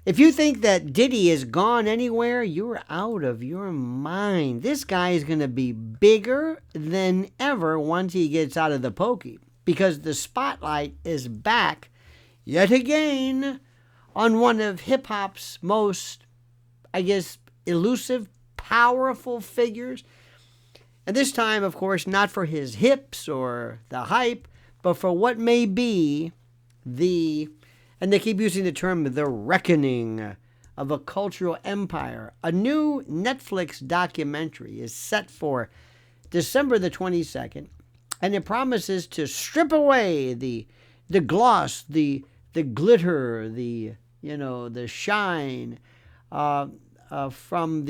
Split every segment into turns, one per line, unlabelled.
If you think that Diddy has gone anywhere, you're out of your mind. This guy is going to be bigger than ever once he gets out of the pokey, because the spotlight is back yet again on one of hip hop's most, I guess, elusive, powerful figures. And this time, of course, not for his hips or the hype, but for what may be the, and they keep using the term, the reckoning of a cultural empire. A new Netflix documentary is set for December the 22nd, and it promises to strip away the gloss, the glitter, the shine from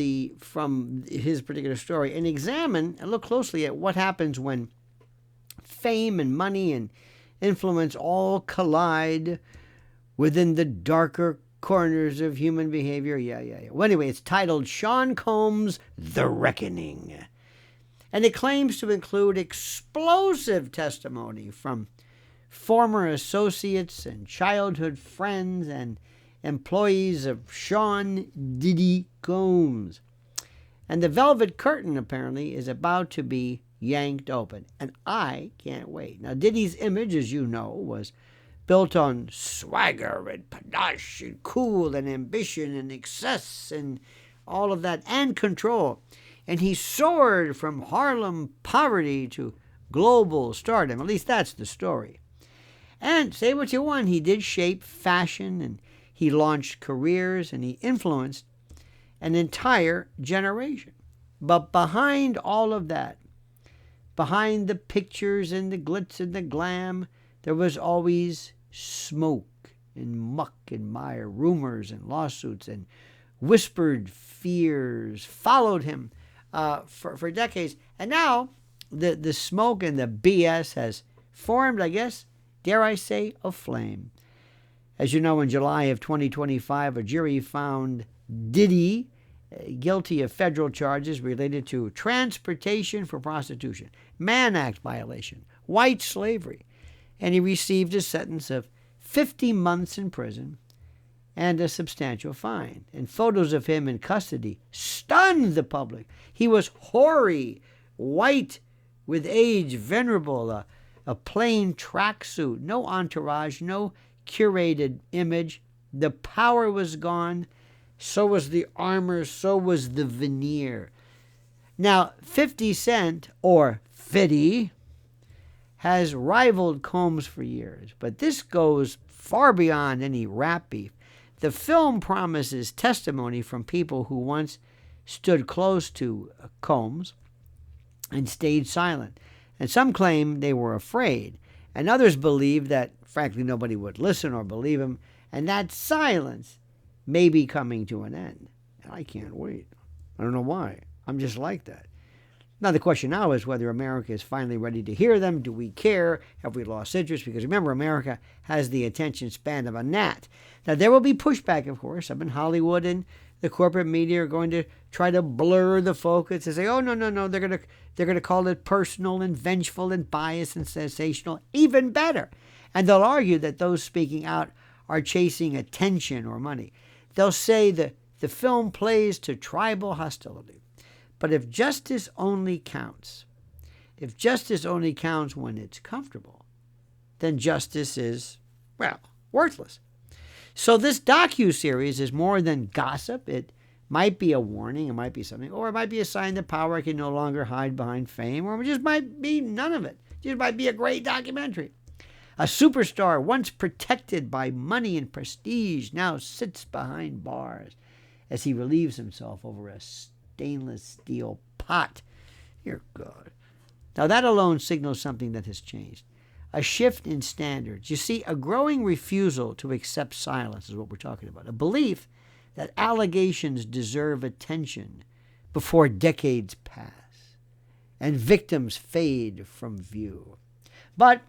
his particular story, and examine and look closely at what happens when fame and money and influence all collide within the darker corners of human behavior. Yeah. Well, anyway, it's titled Sean Combs' The Reckoning. And it claims to include explosive testimony from former associates and childhood friends and employees of Sean Diddy Combs. And the velvet curtain, apparently, is about to be yanked open. And I can't wait. Now, Diddy's image, as you know, was built on swagger and panache and cool and ambition and excess and all of that, and control. And he soared from Harlem poverty to global stardom. At least that's the story. And say what you want, he did shape fashion, and he launched careers, and he influenced an entire generation. But behind all of that, behind the pictures and the glitz and the glam, there was always smoke and muck and mire. Rumors and lawsuits and whispered fears followed him for decades. And now the smoke and the BS has formed, I guess, dare I say, a flame. As you know, in July of 2025, a jury found Diddy guilty of federal charges related to transportation for prostitution, Mann Act violation, white slavery, and he received a sentence of 50 months in prison and a substantial fine. And photos of him in custody stunned the public. He was hoary, white with age, venerable, a plain tracksuit, no entourage, no curated image. The power was gone. So was the armor, so was the veneer. Now, 50 Cent, or 50, has rivaled Combs for years, but this goes far beyond any rap beef. The film promises testimony from people who once stood close to Combs and stayed silent. And some claim they were afraid, and others believe that, frankly, nobody would listen or believe him, and that silence may be coming to an end. And I can't wait. I don't know why. I'm just like that. Now, the question now is whether America is finally ready to hear them. Do we care? Have we lost interest? Because remember, America has the attention span of a gnat. Now, there will be pushback, of course. Up in Hollywood and the corporate media are going to try to blur the focus and say, oh, no. They're going to call it personal and vengeful and biased and sensational. Even better. And they'll argue that those speaking out are chasing attention or money. They'll say that the film plays to tribal hostility. But if justice only counts when it's comfortable, then justice is, well, worthless. So this docuseries is more than gossip. It might be a warning, it might be something, or it might be a sign that power can no longer hide behind fame, or it just might be none of it. It just might be a great documentary. A superstar once protected by money and prestige now sits behind bars as he relieves himself over a stainless steel pot. Dear God. Now that alone signals something that has changed. A shift in standards. You see, a growing refusal to accept silence is what we're talking about. A belief that allegations deserve attention before decades pass and victims fade from view. But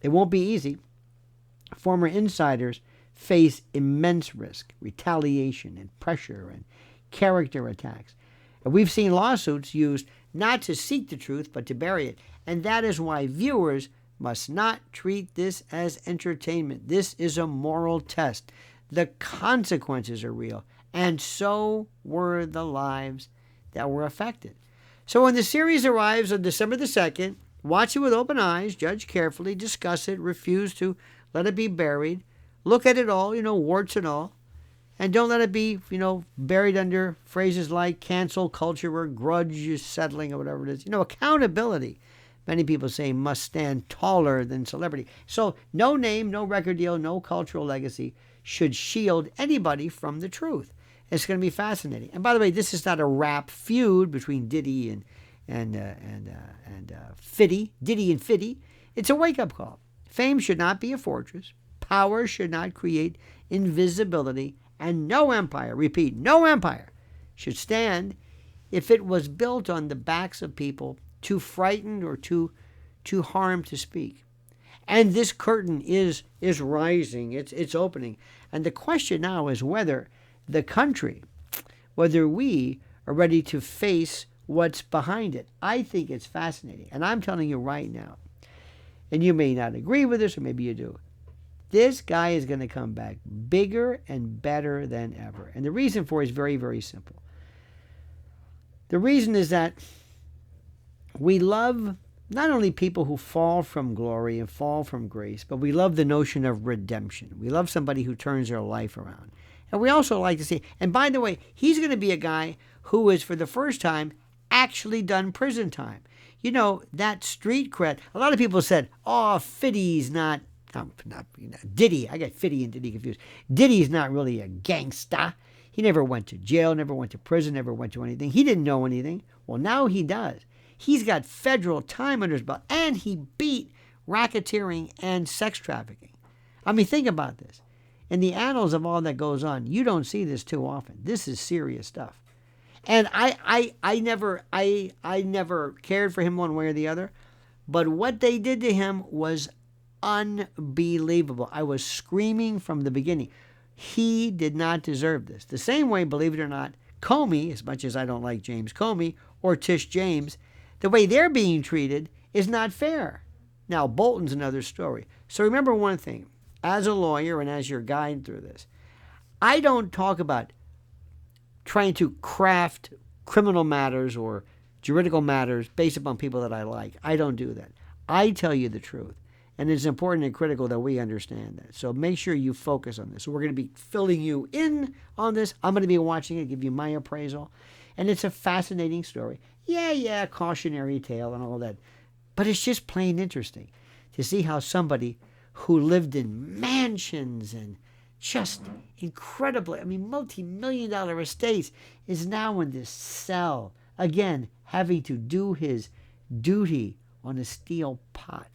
it won't be easy. Former insiders face immense risk, retaliation and pressure and character attacks. And we've seen lawsuits used not to seek the truth, but to bury it. And that is why viewers must not treat this as entertainment. This is a moral test. The consequences are real, and so were the lives that were affected. So when the series arrives on December the 2nd, watch it with open eyes, judge carefully, discuss it, refuse to let it be buried, look at it all, warts and all, and don't let it be, buried under phrases like cancel culture or grudge settling or whatever it is. Accountability, many people say, must stand taller than celebrity. So no name, no record deal, no cultural legacy should shield anybody from the truth. It's going to be fascinating. And by the way, this is not a rap feud between Diddy and Fiddy. Diddy and Fiddy. It's a wake-up call. Fame should not be a fortress. Power should not create invisibility. And no empire, repeat, no empire should stand if it was built on the backs of people too frightened or too harmed to speak. And this curtain is rising. It's opening. And the question now is whether the country, whether we are ready to face what's behind it. I think it's fascinating. And I'm telling you right now, and you may not agree with this, or maybe you do, this guy is going to come back bigger and better than ever. And the reason for it is very, very simple. The reason is that we love not only people who fall from glory and fall from grace, but we love the notion of redemption. We love somebody who turns their life around. And we also like to see, and by the way, he's going to be a guy who is, for the first time, actually done prison time. That street cred. A lot of people said, Fiddy's not Diddy. I got Fiddy and Diddy confused. Diddy's not really a gangsta. He never went to jail, never went to prison, never went to anything. He didn't know anything. Well, now he does. He's got federal time under his belt, and he beat racketeering and sex trafficking. I mean, think about this. In the annals of all that goes on, you don't see this too often. This is serious stuff. And I never cared for him one way or the other, but what they did to him was unbelievable. I was screaming from the beginning. He did not deserve this. The same way, believe it or not, Comey, as much as I don't like James Comey, or Tish James, the way they're being treated is not fair. Now, Bolton's another story. So remember one thing. As a lawyer and as your guide through this, I don't talk about trying to craft criminal matters or juridical matters based upon people that I like. I don't do that. I tell you the truth. And it's important and critical that we understand that. So make sure you focus on this. So we're going to be filling you in on this. I'm going to be watching it, give you my appraisal. And it's a fascinating story. Yeah, cautionary tale and all that. But it's just plain interesting to see how somebody who lived in mansions and just incredibly, multi-million-dollar estates, is now in this cell, again, having to do his duty on a steel pot.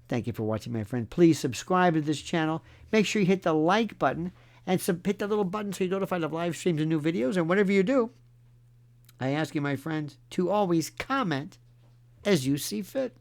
Thank you for watching, my friend. Please subscribe to this channel. Make sure you hit the like button and hit the little button so you're notified of live streams and new videos. And whatever you do, I ask you, my friends, to always comment as you see fit.